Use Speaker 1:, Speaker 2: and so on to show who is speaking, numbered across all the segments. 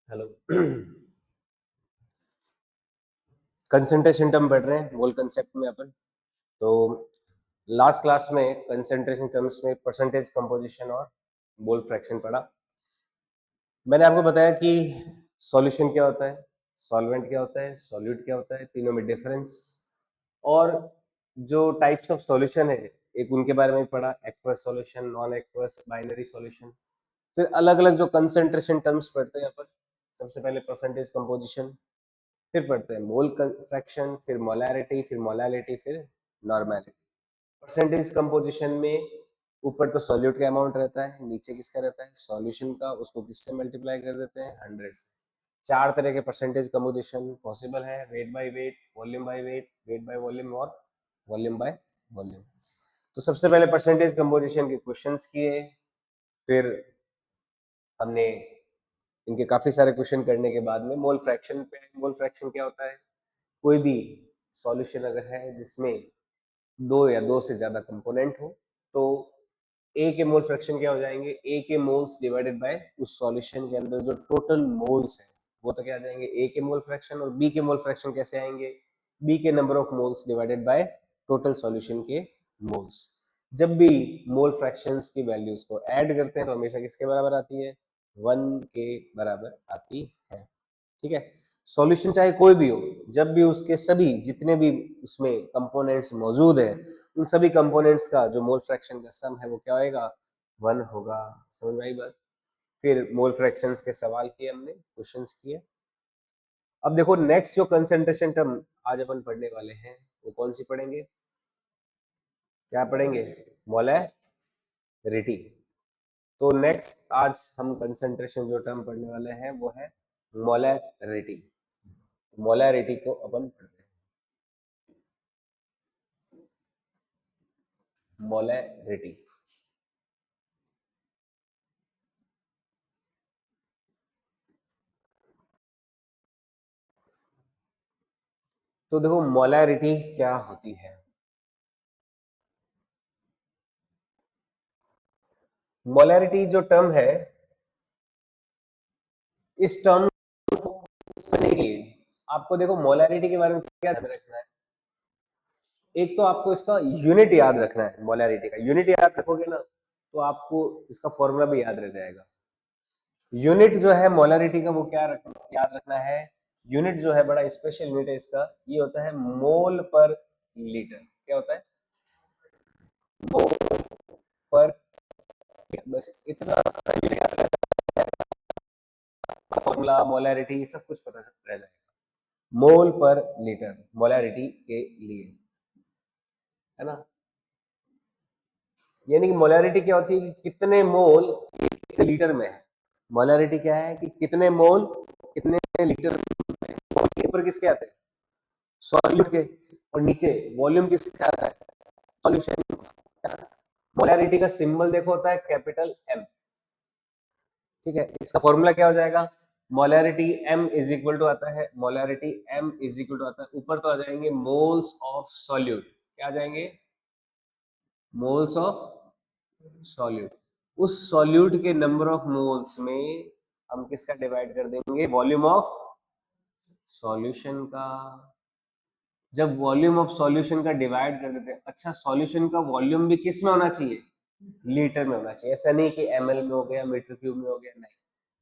Speaker 1: Hello. Concentration term पढ़ रहे हैं मोल कंसेप्ट में अपन। तो लास्ट क्लास में कंसंट्रेशन टर्म्स में परसेंटेज कंपोजिशन और मोल फ्रैक्शन पढ़ा। मैंने आपको बताया कि सॉल्यूशन क्या होता है, सॉल्वेंट क्या होता है, सॉल्यूट क्या होता है, तीनों में डिफरेंस और जो टाइप्स ऑफ सॉल्यूशन है एक उनके बारे में पढ़ा, aqueous solution, non aqueous, binary solution. फिर अलग अलग जो कंसंट्रेशन टर्म्स पढ़ते हैं अपन, सबसे पहले परसेंटेज कंपोजिशन, फिर पढ़ते हैं मोल फ्रैक्शन, फिर मोलैरिटी, फिर मोलालिटी, फिर नॉर्मेलिटी। परसेंटेज कंपोजिशन में ऊपर तो सॉल्यूट का अमाउंट रहता है, नीचे किसका रहता है, सॉल्यूशन का। उसको किससे मल्टीप्लाई कर देते हैं, 100 से। चार तरह के परसेंटेज कंपोजिशन पॉसिबल है, weight by weight, volume by weight, weight by volume और वॉल्यूम बाय वॉल्यूम। तो सबसे पहले परसेंटेज कंपोजिशन के क्वेश्चंस किए, फिर हमने इनके काफी सारे क्वेश्चन करने के बाद में मोल फ्रैक्शन पे। मोल फ्रैक्शन क्या होता है, कोई भी सॉल्यूशन अगर है जिसमें दो या दो से ज्यादा कंपोनेंट हो तो ए के मोल फ्रैक्शन क्या हो जाएंगे, ए के मोल्स डिवाइडेड बाय उस सॉल्यूशन के अंदर जो टोटल मोल्स है वो तो क्या आ जाएंगे, ए के मोल फ्रैक्शन। और बी के मोल फ्रैक्शन कैसे आएंगे, बी के number of moles divided by total solution के मोल्स। जब भी मोल फ्रैक्शंस की वैल्यूज को ऐड करते हैं तो हमेशा किसके बराबर आती है, 1 के बराबर आती है। ठीक है। सॉल्यूशन चाहे कोई भी हो, जब भी उसके सभी जितने भी उसमें कंपोनेंट्स मौजूद है उन सभी कंपोनेंट्स का जो मोल फ्रैक्शन का सम है वो क्या होएगा, 1 होगा। समझ में आई बात। फिर मोल फ्रैक्शंस के सवाल किए हमने, क्वेश्चंस किए। अब देखो नेक्स्ट जो कंसंट्रेशन टर्म आज अपन पढ़ने वाले हैं वो कौन सी पढ़ेंगे, क्या पढ़ेंगे, मोलैरिटी। तो नेक्स्ट आज हम कंसंट्रेशन जो टर्म पढ़ने वाले हैं वो है मोलैरिटी। मोलैरिटी को अपन पढ़ रहे हैं, मोलैरिटी। तो देखो मोलैरिटी क्या होती है। मोलैरिटी जो टर्म है, इस टर्म को समझने के लिए आपको देखो मोलैरिटी के बारे में क्या ध्यान रखना है। एक तो आपको इसका यूनिट याद रखना है, मोलैरिटी का यूनिट याद रखोगे ना तो आपको इसका फॉर्मूला भी याद रह जाएगा। यूनिट जो है मोलैरिटी का वो क्या याद रखना है, यूनिट जो है बड़ा स्पेशल यूनिट है इसका, ये होता है मोल पर लीटर। क्या होता है, मोल पर, बस इतना यूनिट याद रखना है, फॉर्मूला मोलैरिटी सब कुछ पता रह जाएगा। मोल पर लीटर मोलैरिटी के लिए, है ना। यानी कि मोलैरिटी क्या होती है कि कितने मोल कितने लीटर में है। मोलैरिटी क्या है कि कितने मोल कितने लीटर में। मोल के ऊपर किसके आते हैं, सॉल्यूट के, और नीचे वॉल्यूम किसके आता है, सॉल्यूशन। मोलैरिटी का सिंबल देखो होता है कैपिटल एम। ठीक है, इसका फॉर्मूला क्या हो जाएगा, molarity M is equal to आता है, molarity M is equal to आता है, ऊपर तो आ जाएंगे मोल्स ऑफ सॉल्यूट। क्या आ जाएंगे, मोल्स ऑफ सॉल्यूट। उस सॉल्यूट के नंबर ऑफ मोल्स में हम किसका डिवाइड कर देंगे, वॉल्यूम ऑफ सॉल्यूशन का। जब वॉल्यूम ऑफ सॉल्यूशन का डिवाइड कर देते हैं, अच्छा सॉल्यूशन का वॉल्यूम भी किस में होना चाहिए, लीटर में होना चाहिए। ऐसा नहीं कि एमएल में हो गया, मीटर क्यूब में हो गया, नहीं,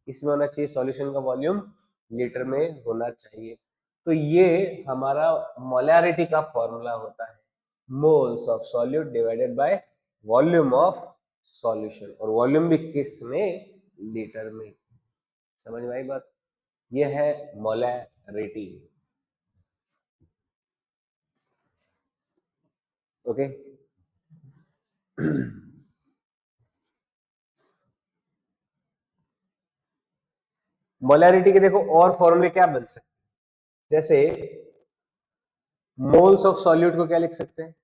Speaker 1: किसमें होना चाहिए, सॉल्यूशन का वॉल्यूम लीटर में होना चाहिए। तो ये हमारा मोलैरिटी का फॉर्मूला होता है, moles of solute divided by volume of solution, और वॉल्यूम भी किस में, लीटर में। समझ में आई बात। ये है मोलैरिटी। ओके। मोलैरिटी के देखो और फॉर्मूले क्या बन सकते हैं, जैसे मोल्स ऑफ सॉल्यूट को क्या लिख सकते हैं,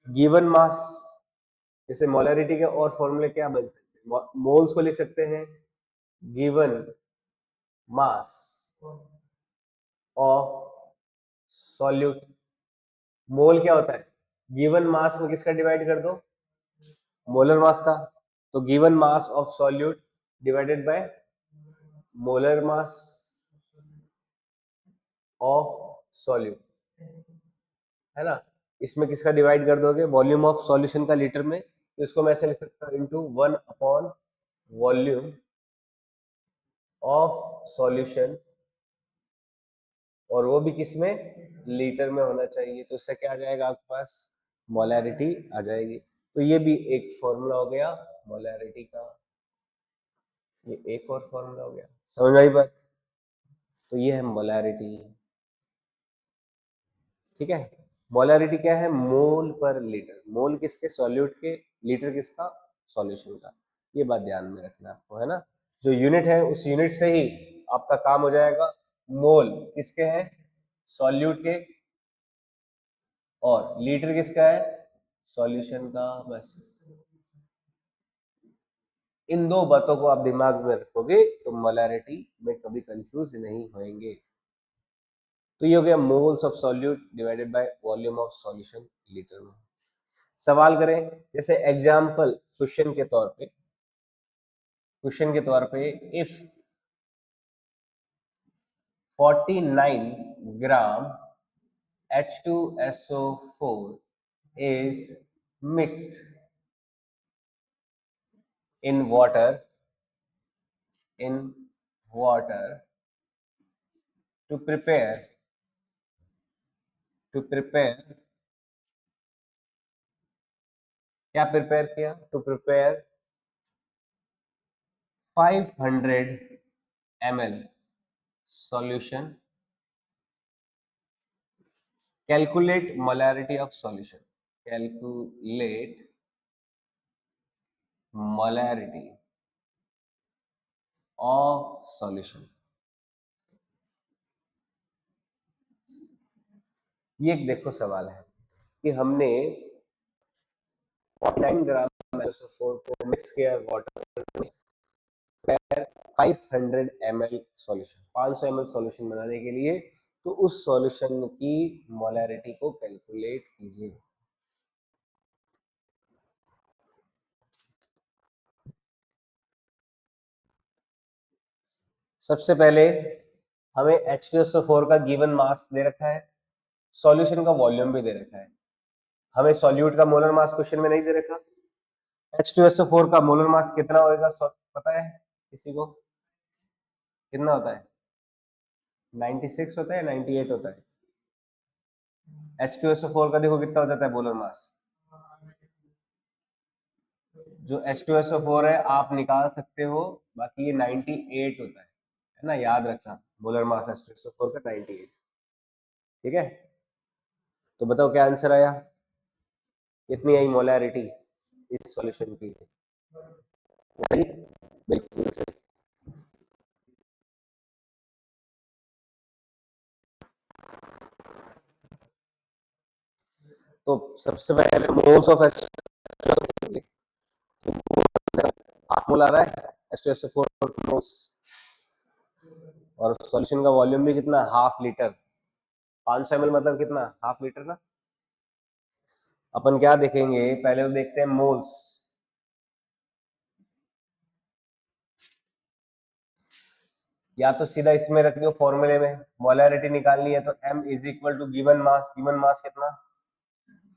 Speaker 1: गिवन मास। जैसे मोलैरिटी के और फॉर्मूले क्या बन सकते हैं, मोल्स को लिख सकते हैं गिवन मास ऑफ सॉल्यूट। मोल क्या होता है, गिवन मास में किसका डिवाइड कर दो, मोलर मास का। तो given mass of solute divided by molar mass of solute, है ना। इसमें किसका डिवाइड कर दोगे, वॉल्यूम ऑफ सॉल्यूशन का लीटर में, तो इसको मैं ऐसे लिख सकता हूँ into 1 upon volume of solution, और वो भी किसमें, लीटर में होना चाहिए। तो इससे क्या आ जाएगा आपके पास, मोलैरिटी आ जाएगी। तो ये भी एक फॉर्मूला हो गया मोलैरिटी का, ये एक और फॉर्मूला हो गया। समझ में आई बात। तो ये है मोलैरिटी, ठीक है। मोलैरिटी क्या है, मोल पर लीटर, मोल किसके, सॉल्यूट के, लीटर किसका, सॉल्यूशन का। ये बात ध्यान में रखना आपको, है ना। जो यूनिट है उस यूनिट से ही आपका काम हो जाएगा। मोल किसके हैं, सॉल्यूट के, और लीटर किसका है, सॉल्यूशन का। बस इन दो बातों को आप दिमाग में रखोगे तो मोलैरिटी में कभी कंफ्यूज नहीं होंगे। तो ये हो गया moles of solute divided by volume of solution litre में। सवाल करें, जैसे एग्जाम्पल क्वेश्चन के तौर पे, if 49 gram H2SO4 is mixed in water to prepare क्या प्रिपेयर किया, to prepare 500 ml solution, calculate molarity of solution, calculate molarity of solution। ये एक देखो सवाल है कि हमने 49 ग्राम SO4 को मिक्स किया वाटर में 500 ml सॉल्यूशन, 500 ml सॉल्यूशन बनाने के लिए, तो उस सॉल्यूशन की मोलैरिटी को कैलकुलेट कीजिए। सबसे पहले हमें H2SO4 का गिवन मास दे रखा है, सॉल्यूशन का वॉल्यूम भी दे रखा है। हमें सॉल्यूट का मोलर मास क्वेश्चन में नहीं दे रखा। H2SO4 का मोलर मास कितना होगा पता है किसी को, कितना होता है, 96 होता है, 98 होता है। H2SO4 का देखो कितना हो जाता है मोलर मास, जो H2SO4 है आप निकाल सकते हो, बाकी ये 98 होता है ना, याद रखना मोलर मास H2SO4 का 98। ठीक है, तो बताओ क्या आंसर आया, कितनी आई मोलैरिटी इस सॉल्यूशन की, बिल्कुल सही। तो सबसे पहले moles of H2SO4 half mole आ रहा है H2SO4 मोल्स, और सॉल्यूशन का वॉल्यूम भी कितना, हाफ लीटर, 500 ml मतलब कितना, हाफ लीटर ना। अपन क्या देखेंगे, पहले तो देखते हैं मोल्स। या तो सीधा इसमें रख दो फॉर्मूले में, मोलैरिटी निकालनी है तो m is equal to given mass, given mass कितना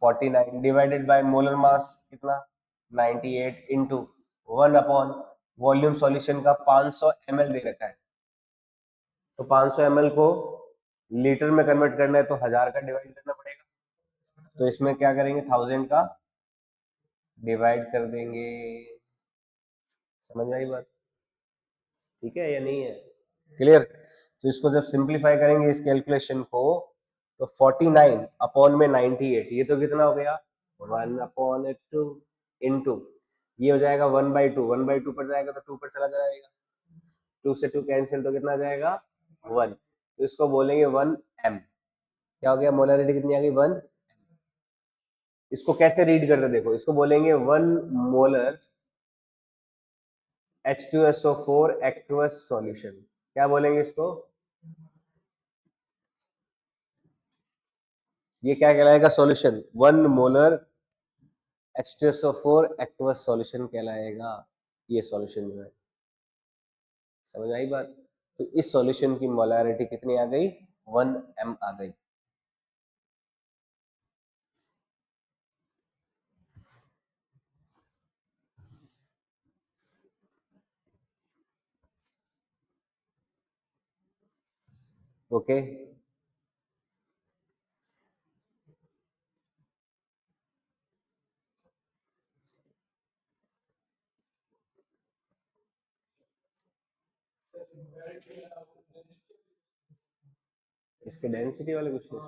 Speaker 1: 49 डिवाइडेड बाय मोलर मास कितना 98 इंटू 1 अपॉन वॉल्यूम सॉल्यूशन का 500 ml दे रखा है, तो 500 ml को लीटर में कन्वर्ट करना है तो 1000 का डिवाइड करना पड़ेगा, तो इसमें क्या करेंगे 1000 का डिवाइड कर देंगे। समझ आई बात, ठीक है या नहीं है, क्लियर। तो इसको जब सिंप्लीफाई करेंगे इस कैलकुलेशन को, तो 49 अपॉन में 98, ये तो कितना हो गया 1 अपॉन 2 इंटू, ये हो जाएगा 1/2, 1/2 पर जाएगा तो 2 पर चला जाएगा, 2 से 2 कैंसिल तो कितना जाएगा 1, तो इसको बोलेंगे 1m। क्या हो गया, मोलैरिटी कितनी आ गई 1। इसको कैसे रीड करते देखो, इसको बोलेंगे 1 मोलर H2SO4 एक्वस सॉल्यूशन, क्या बोलेंगे इसको, ये क्या कहलाएगा solution, 1 molar H2SO4 aqueous solution कहलाएगा, ये सॉल्यूशन जो है। समझ आई बात। तो इस सॉल्यूशन की मोलैरिटी कितनी आ गई, 1 m आ गई। ओके, इसके डेंसिटी वाले क्वेश्चन,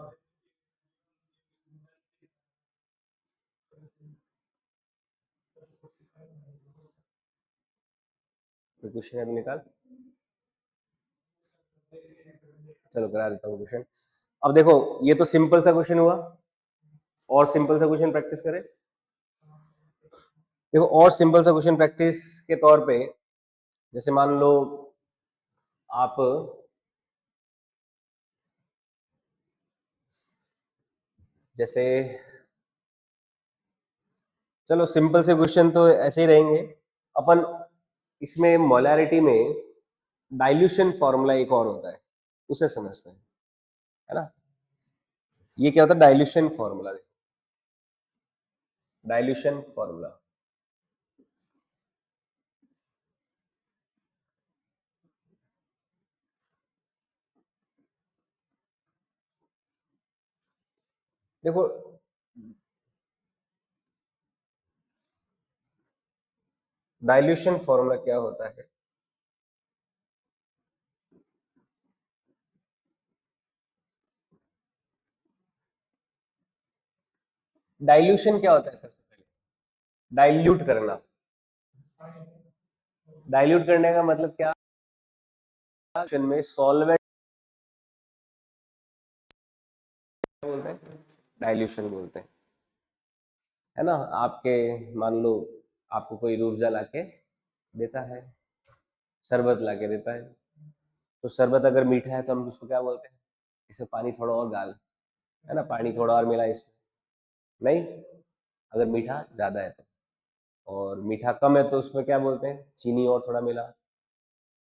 Speaker 1: तो क्वेश्चन अभी निकाल, चलो करा देता हूँ क्वेश्चन। अब देखो ये तो सिंपल सा क्वेश्चन हुआ, और सिंपल सा क्वेश्चन प्रैक्टिस करें। देखो और सिंपल सा क्वेश्चन प्रैक्टिस के तौर पे, जैसे मान लो आप जैसे, चलो सिंपल से क्वेश्चन तो ऐसे ही रहेंगे अपन। इसमें मोलैरिटी में डाइल्यूशन फॉर्मूला एक और होता है, उसे समझते हैं, है ना। ये क्या होता है डाइल्यूशन फॉर्मूला, डाइल्यूशन फॉर्मूला। देखो डाइल्यूशन फॉर्मूला क्या होता है, डाइल्यूशन क्या होता है, सबसे पहले डाइल्यूट करना। डाइल्यूट करने का मतलब क्या, में सॉल्वेंट बोलते हैं, डाइल्यूशन बोलते हैं, है ना। आपके मान लो आपको कोई रूअफ़ज़ा लाके देता है, शरबत लाके देता है, तो शरबत अगर मीठा है तो हम उसको क्या बोलते हैं, इसे पानी थोड़ा और डाल, है ना, पानी थोड़ा और मिला इसमें, नहीं, अगर मीठा ज्यादा है तो, और मीठा कम है तो उसमें क्या बोलते हैं, चीनी और थोड़ा मिला,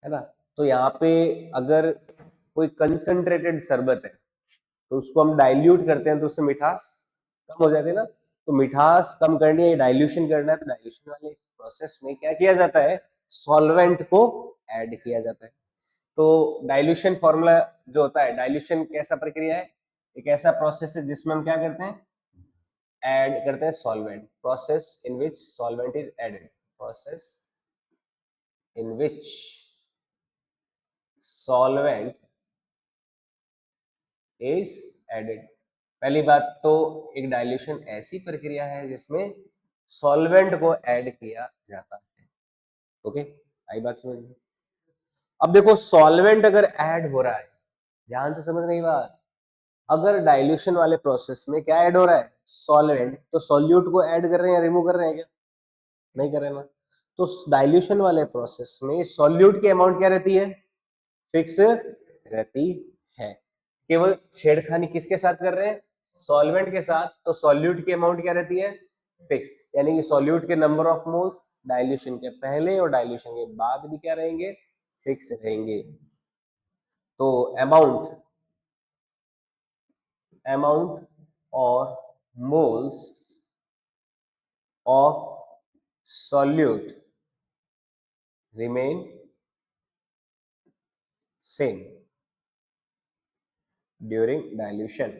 Speaker 1: है ना। तो यहाँ पे अगर कोई कंसंट्रेटेड शरबत है तो उसको हम डाइल्यूट करते हैं तो उससे मिठास कम हो जाती है ना। तो मिठास कम करनी है, डाइल्यूशन करना है, तो डाइल्यूशन वाले प्रोसेस में क्या किया जाता है, सॉल्वेंट को ऐड किया जाता है। तो डाइल्यूशन फॉर्मूला जो होता है, डाइल्यूशन कैसा प्रक्रिया है, एक ऐसा प्रोसेस है जिसमें हम क्या करते हैं, ऐड करते हैं solvent, process in which solvent is added, process in which solvent is added. पहली बात तो एक डाइल्यूशन ऐसी प्रक्रिया है जिसमें सॉल्वेंट को ऐड किया जाता है। ओके, आई बात समझ में। अब देखो सॉल्वेंट अगर ऐड हो रहा है, ध्यान से समझ रही बात, अगर डाइल्यूशन वाले प्रोसेस में क्या ऐड हो रहा है, सॉल्वेंट, तो सॉल्यूट को ऐड कर रहे हैं या रिमूव कर रहे हैं क्या, नहीं कर रहे हैं ना। तो डाइल्यूशन वाले प्रोसेस में सॉल्यूट की अमाउंट क्या रहती है, फिक्स रहती है। केवल छेड़खानी किसके साथ कर रहे हैं, सॉल्वेंट के साथ, तो सॉल्यूट की अमाउंट क्या रहती है, फिक्स, यानी कि सॉल्यूट के नंबर ऑफ मोल्स डाइल्यूशन के पहले और डाइल्यूशन के बाद भी क्या रहेंगे, फिक्स रहेंगे। तो अमाउंट अमाउंट और moles of solute remain same during dilution.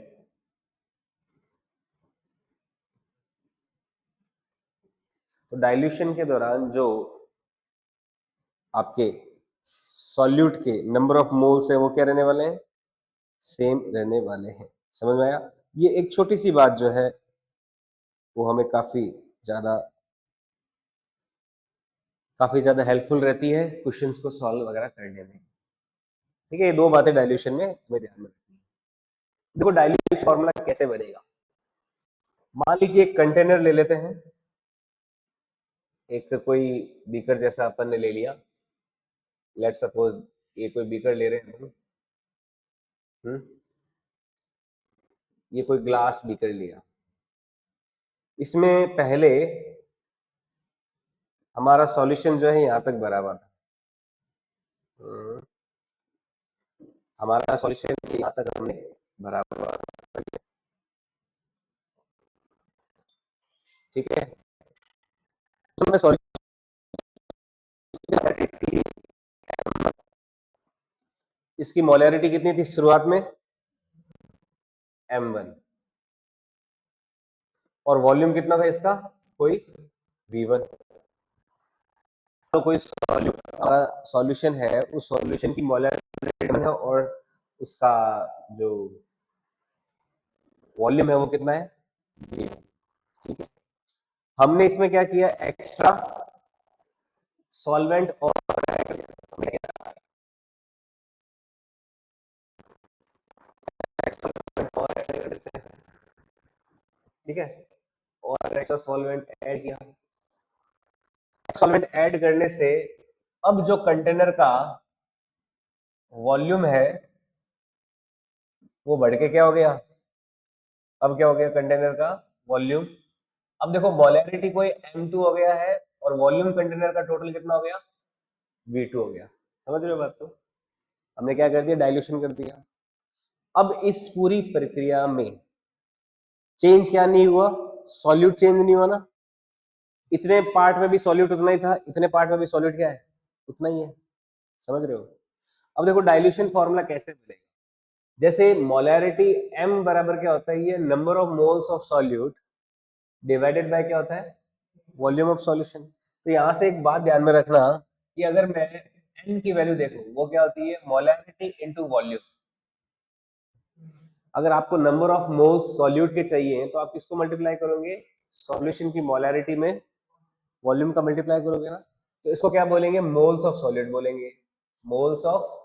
Speaker 1: तो डाइल्यूशन के दौरान जो आपके सॉल्यूट के नंबर ऑफ मोल्स है वो क्या रहने वाले हैं, सेम रहने वाले हैं। समझ में आया। ये एक छोटी सी बात जो है वो हमें काफी ज्यादा हेल्पफुल रहती है क्वेश्चंस को सॉल्व वगैरह करने में। ठीक है, ये दो बातें डाइल्यूशन में हमें ध्यान में रखनी है। देखो डाइल्यूशन फॉर्मूला कैसे बनेगा, मान लीजिए एक कंटेनर ले लेते हैं, एक कोई बीकर जैसा अपन ने ले लिया, लेट सपोज ये कोई बीकर ले रहे हैं, ये कोई ग्लास बीकर लिया, इसमें पहले हमारा सॉल्यूशन जो है यहां तक भरा हुआ था, हमारा सॉल्यूशन यहाँ तक हमने बराबर, ठीक है। सॉल्यूशन इसकी मोलैरिटी कितनी थी शुरुआत में, m1, और वॉल्यूम कितना था इसका, कोई v1। तो कोई सॉल्यूशन है, उस सॉल्यूशन की मोलैरिटी है और उसका जो वॉल्यूम है वो कितना है, v1, ठीक है। हमने इसमें क्या किया, एक्स्ट्रा सॉल्वेंट और ठीक है, और एक्स्ट्रा सॉल्वेंट ऐड किया। सॉल्वेंट ऐड करने से अब जो कंटेनर का वॉल्यूम है वो बढ़ के क्या हो गया, अब क्या हो गया कंटेनर का वॉल्यूम, अब देखो मोलैरिटी कोई m2 हो गया है और वॉल्यूम कंटेनर का टोटल कितना हो गया, v2 हो गया। समझ रहे हो बात, तो हमने क्या कर दिया, डाइल्यूशन कर दिया। अब इस पूरी प्रक्रिया में चेंज क्या नहीं हुआ, सॉल्यूट चेंज नहीं हुआ ना, इतने पार्ट में भी सॉल्यूट उतना ही था, इतने पार्ट में भी सॉल्यूट क्या है, उतना ही है। समझ रहे हो। अब देखो डाइल्यूशन फॉर्मूला कैसे मिलेगा, जैसे मोलैरिटी m बराबर क्या होता है, ये number of moles of solute divided by क्या होता है, वॉल्यूम ऑफ सॉल्यूशन। तो यहां से एक बात ध्यान में रखना कि अगर मैं n की वैल्यू देखूं वो क्या होती है, मोलैरिटी इनटू वॉल्यूम। अगर आपको नंबर ऑफ मोल्स सॉल्यूट के चाहिए तो आप किसको मल्टीप्लाई करोगे, सॉल्यूशन की मोलैरिटी में वॉल्यूम का मल्टीप्लाई करोगे ना, तो इसको क्या बोलेंगे, मोल्स ऑफ सॉल्यूट बोलेंगे, मोल्स ऑफ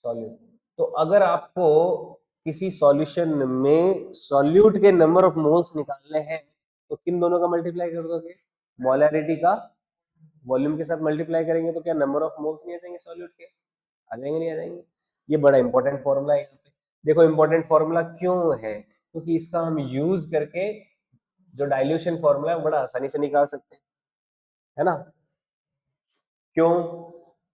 Speaker 1: सॉल्यूट। तो अगर आपको किसी सॉल्यूशन में सॉल्यूट के नंबर ऑफ मोल्स निकालने हैं तो किन दोनों का मल्टीप्लाई कर दोगे, मोलैरिटी का वॉल्यूम के साथ मल्टीप्लाई करेंगे तो क्या नंबर ऑफ मोल्स नहीं आ जाएंगे सॉल्यूट के, आ जाएंगे नहीं आ जाएंगे। ये बड़ा इंपॉर्टेंट फॉर्मूला है यहाँ पे। देखो इंपॉर्टेंट फॉर्मूला क्यों है, क्योंकि इसका हम यूज करके जो डाइल्यूशन फॉर्मूला है बड़ा आसानी से निकाल सकते हैं, है ना। क्यों,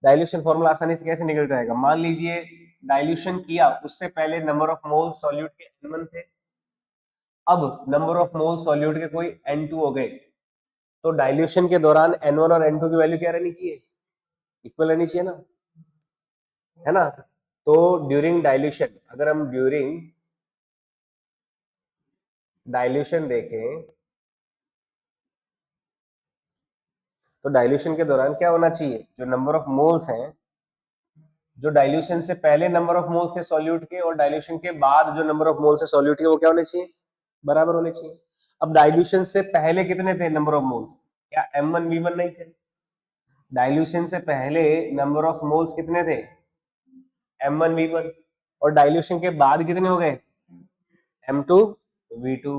Speaker 1: डाइल्यूशन फॉर्मूला आसानी से कैसे निकल जाएगा, मान लीजिए डाइल्यूशन किया उससे पहले नंबर ऑफ मोल सॉल्यूट के n1 थे, अब नंबर ऑफ मोल सॉल्यूट के कोई n2 हो गए, तो डाइल्यूशन के दौरान n1 और n2 की वैल्यू क्या रहनी चाहिए, इक्वल रहनी चाहिए ना, है ना। तो ड्यूरिंग डाइल्यूशन, अगर हम ड्यूरिंग डाइल्यूशन देखें तो डाइल्यूशन के दौरान क्या होना चाहिए, जो नंबर ऑफ मोल्स हैं, जो डाइल्यूशन से पहले नंबर ऑफ मोल्स थे सॉल्यूट के और डाइल्यूशन के बाद जो नंबर ऑफ मोल्स है सॉल्यूट के, वो क्या होने चाहिए, बराबर होने चाहिए। अब डाइल्यूशन से पहले कितने थे नंबर ऑफ मोल्स, क्या m1 v1 नहीं थे, डाइल्यूशन से पहले नंबर ऑफ मोल्स कितने थे, m1 v1, और डाइल्यूशन के बाद कितने हो गए, m2 v2।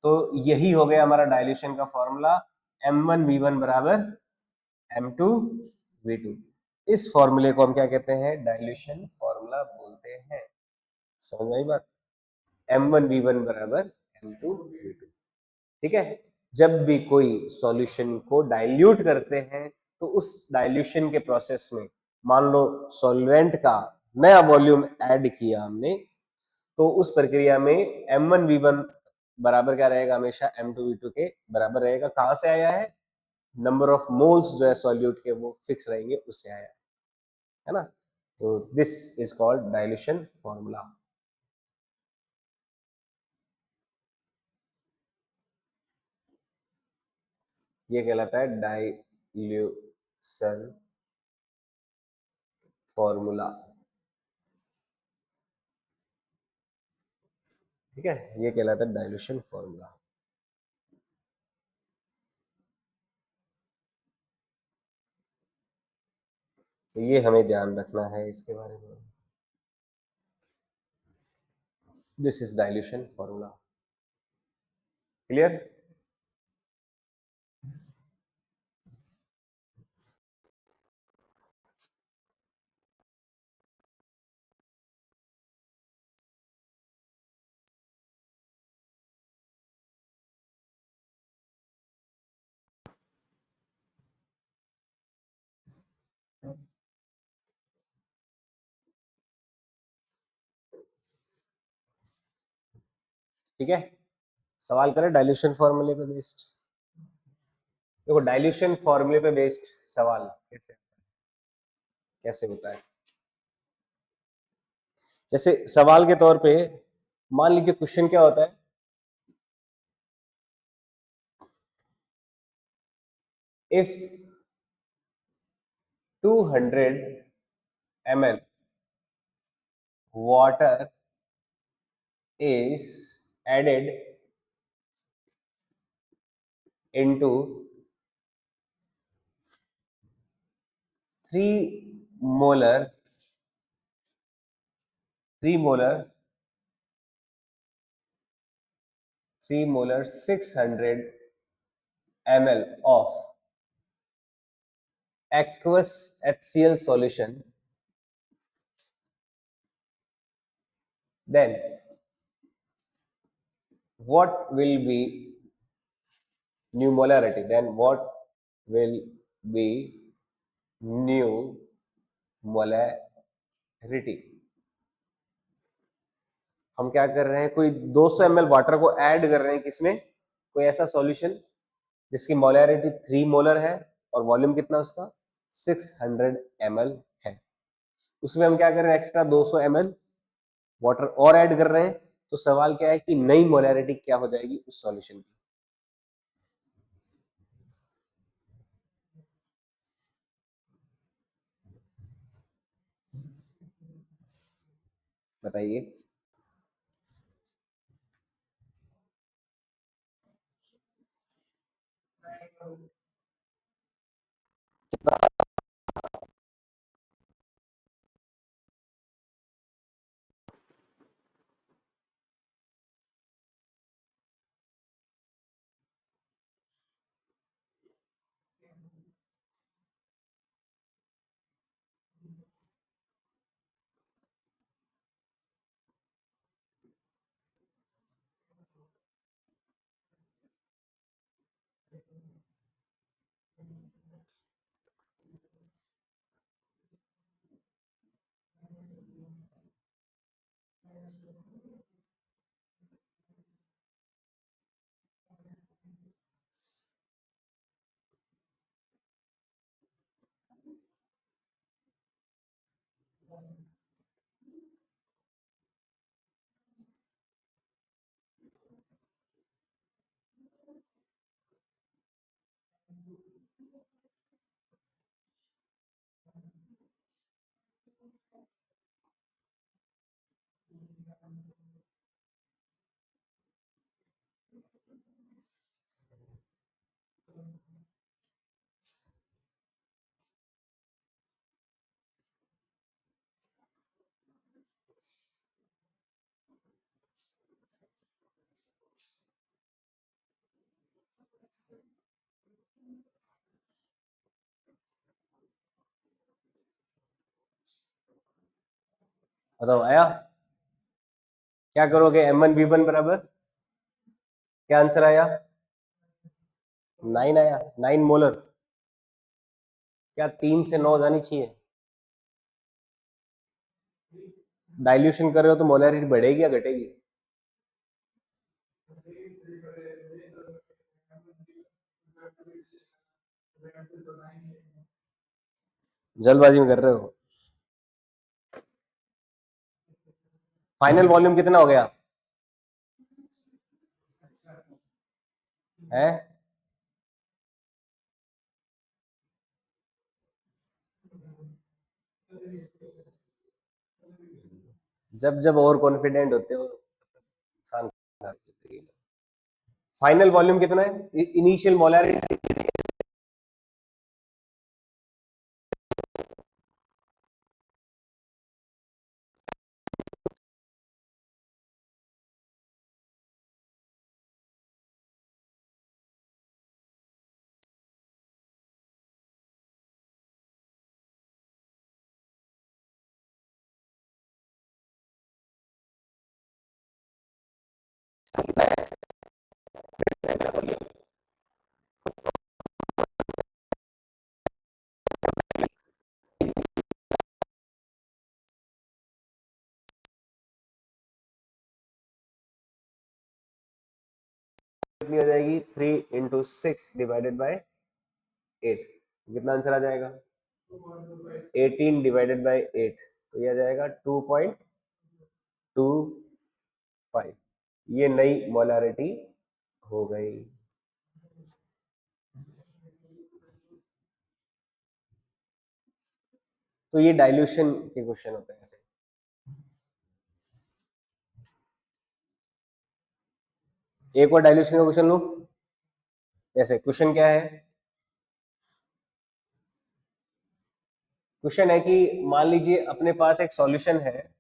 Speaker 1: तो यही हो गया हमारा डाइल्यूशन का फॉर्मूला, m1 v1 बराबर m2 v2। इस फॉर्मूले को हम क्या कहते हैं, डाइल्यूशन फॉर्मूला बोलते हैं। समझ में आई बात, m1 v1 बराबर m2 v2, ठीक है। जब भी कोई सॉल्यूशन को डाइल्यूट करते हैं तो उस डाइल्यूशन के प्रोसेस में मान लो सॉल्वेंट का नया वॉल्यूम ऐड किया हमने, तो उस प्रक्रिया में m1 v1 बराबर क्या रहेगा, हमेशा m2 v2 के बराबर रहेगा। कहां से आया है, नंबर ऑफ मोल्स जो है सॉल्यूट के वो फिक्स रहेंगे, उससे आया है ना। तो this is called dilution formula. ये कहलाता है डाइल्यूशन फॉर्मूला, ठीक है, ये कहलाता है डाइल्यूशन फॉर्मूला। तो ये हमें ध्यान रखना है इसके बारे में, this is dilution formula, clear. ठीक है, सवाल करें डाइल्यूशन फॉर्मूले पे बेस्ड। देखो डाइल्यूशन फॉर्मूले पे बेस्ड सवाल कैसे कैसे होता है, जैसे सवाल के तौर पे मान लीजिए क्वेश्चन क्या होता है, if 200 ml water is added into 3 molar 3 molar 3 molar 600 ml of aqueous HCl solution, then what will be new molarity? Then what will be new molarity? हम क्या कर रहे हैं, कोई 200 ml वाटर को ऐड कर रहे हैं किसमें, कोई ऐसा सॉल्यूशन जिसकी मोलैरिटी 3 मोलर है और वॉल्यूम कितना उसका 600 ml है। उसमें हम क्या कर रहे हैं, एक्स्ट्रा 200 ml वाटर और ऐड कर रहे हैं। तो सवाल क्या है कि नई मोलैरिटी क्या हो जाएगी उस सॉल्यूशन की। बताइए। बताओ आया, क्या करोगे, M1V1 बराबर क्या आंसर आया, 9 आया, 9 मोलर। क्या 3 से 9 जानी चाहिए, डाइल्यूशन कर रहे हो तो मोलैरिटी बढ़ेगी या घटेगी। जल्दबाजी में कर रहे हो। फाइनल वॉल्यूम कितना हो गया है, जब जब ओवर कॉन्फिडेंट होते हो नुकसान कर देते हैं। फाइनल वॉल्यूम कितना है, इनिशियल मोलैरिटी कितनी हो जाएगी 3 × 6 डिवाइडेड बाय 8, कितना आंसर आ जाएगा 18 डिवाइडेड बाय 8, तो ये आ जाएगा 2.25, ये नई मोलारिटी हो गई। तो ये डाइल्यूशन के क्वेश्चन होते हैं ऐसे। एक और डाइल्यूशन का क्वेश्चन लूं, जैसे क्वेश्चन क्या है, क्वेश्चन है कि मान लीजिए अपने पास एक सॉल्यूशन है,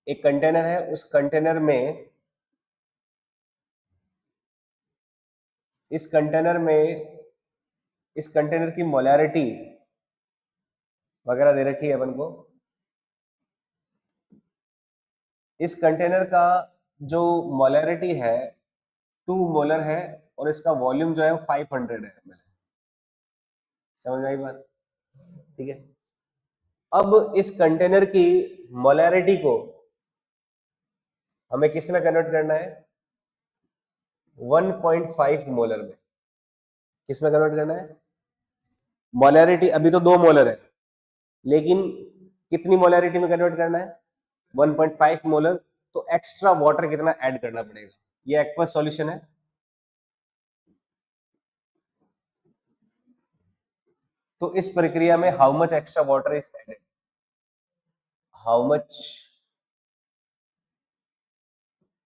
Speaker 1: एक कंटेनर है, उस कंटेनर में इस कंटेनर की मोलैरिटी वगैरह दे रखी है अपन को। इस कंटेनर का जो मोलैरिटी है 2 मोलर है और इसका वॉल्यूम जो है 500 है। समझ आई बात? ठीक है, अब इस कंटेनर की मोलैरिटी को हमें किस में कन्वर्ट करना है 1.5 मोलर में। किस में कन्वर्ट करना है? मोलैरिटी अभी तो 2 मोलर है, लेकिन कितनी मोलैरिटी में कन्वर्ट करना है 1.5 मोलर। तो एक्स्ट्रा वाटर कितना ऐड करना पड़ेगा, ये एक्वस सॉल्यूशन है। तो इस प्रक्रिया में how much extra water is added, how much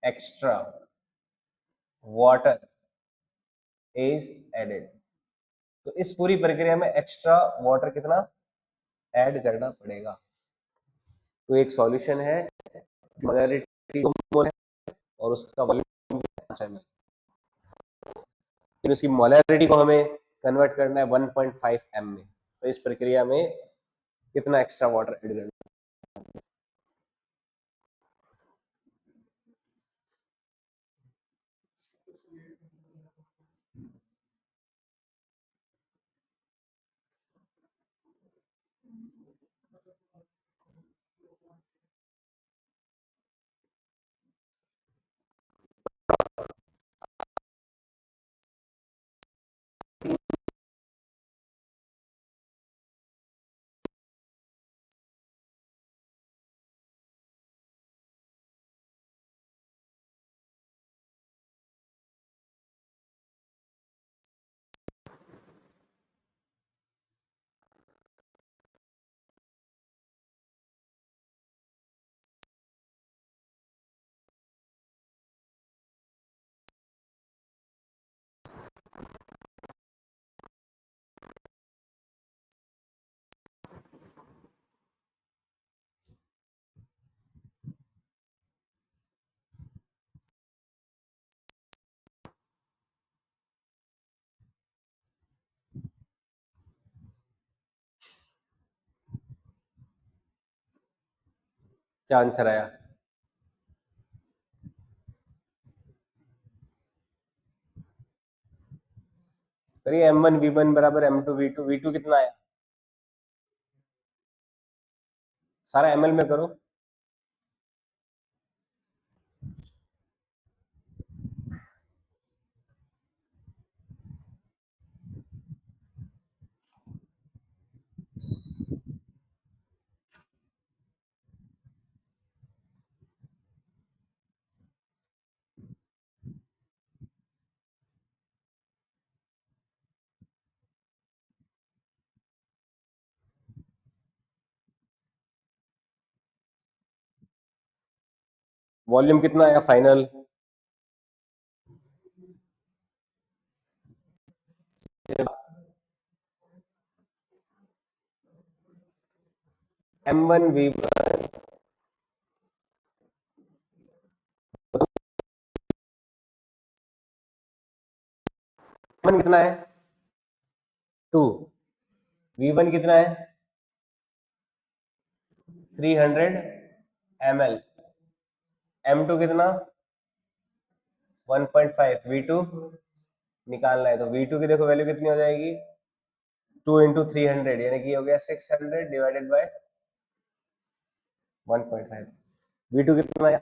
Speaker 1: extra water is added. तो इस पूरी प्रक्रिया में एक्स्ट्रा वाटर कितना ऐड करना पड़ेगा। तो एक सॉल्यूशन है, मोलैरिटी और उसका वॉल्यूम 5 ml, फिर उसकी मोलैरिटी को हमें कन्वर्ट करना है 1.5 m में। तो इस प्रक्रिया में कितना एक्स्ट्रा वाटर ऐड करना है? क्या आंसर आया? करिए m1v1 बराबर m2v2, v2 कितना आया, सारा ml में करो। वॉल्यूम कितना आया फाइनल? m1v1 कितना है 2, v1 कितना है 300 ml, m2 कितना 1.5, v2 निकालना है। तो v2 की देखो वैल्यू कितनी हो जाएगी 2 × 300, यानी कि हो गया 600 डिवाइडेड बाय 1.5। v2 कितना आया,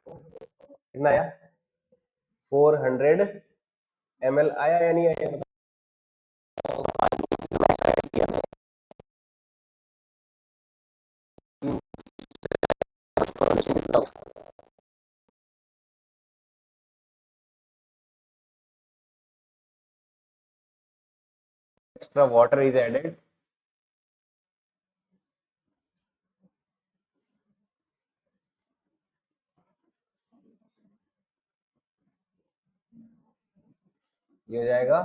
Speaker 1: कितना आया 400 ml आया या नहीं आया? एक्स्ट्रा वाटर इज एडेड, ये हो जाएगा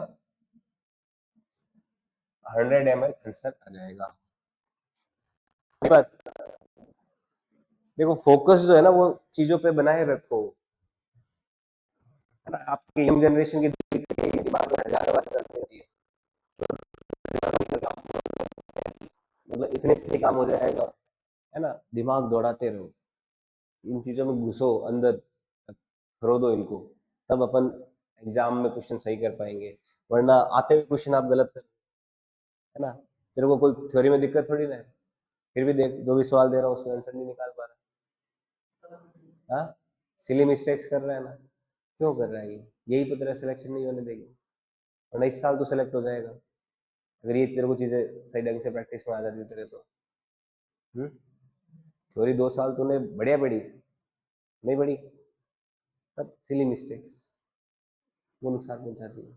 Speaker 1: 100 ml आंसर आ जाएगा। बात देखो, फोकस जो है ना वो चीजों पे बनाए रखो, है ना। आपकी यंग जनरेशन की दिमाग में हजार बात चलती रहती है, मतलब इतने से काम हो जाएगा, है ना। दिमाग दौड़ाते रहो, इन चीजों में घुसो अंदर, करो दो इनको, तब अपन एग्जाम में क्वेश्चन सही कर पाएंगे। वरना आते हुए क्वेश्चन आप गलत कर, है ना। तेरे को कोई थ्योरी में दिक्कत थोड़ी ना है, फिर भी देख जो भी सवाल दे रहा हूँ उसका आंसर नहीं निकाल पा रहा। हाँ, सिली मिस्टेक्स कर रहा है ना, क्यों कर रहा है ये? यही तो तेरा सिलेक्शन नहीं होने देगी, वरना इस साल तो सेलेक्ट हो जाएगा अगर ये तेरे को चीजें सही ढंग से प्रैक्टिस में आ जाती तेरे तो। थ्योरी 2 साल तूने बढ़िया पढ़ी, नहीं पढ़ी, तब सिली मिस्टेक्स वो नुकसान पहुंचाती है।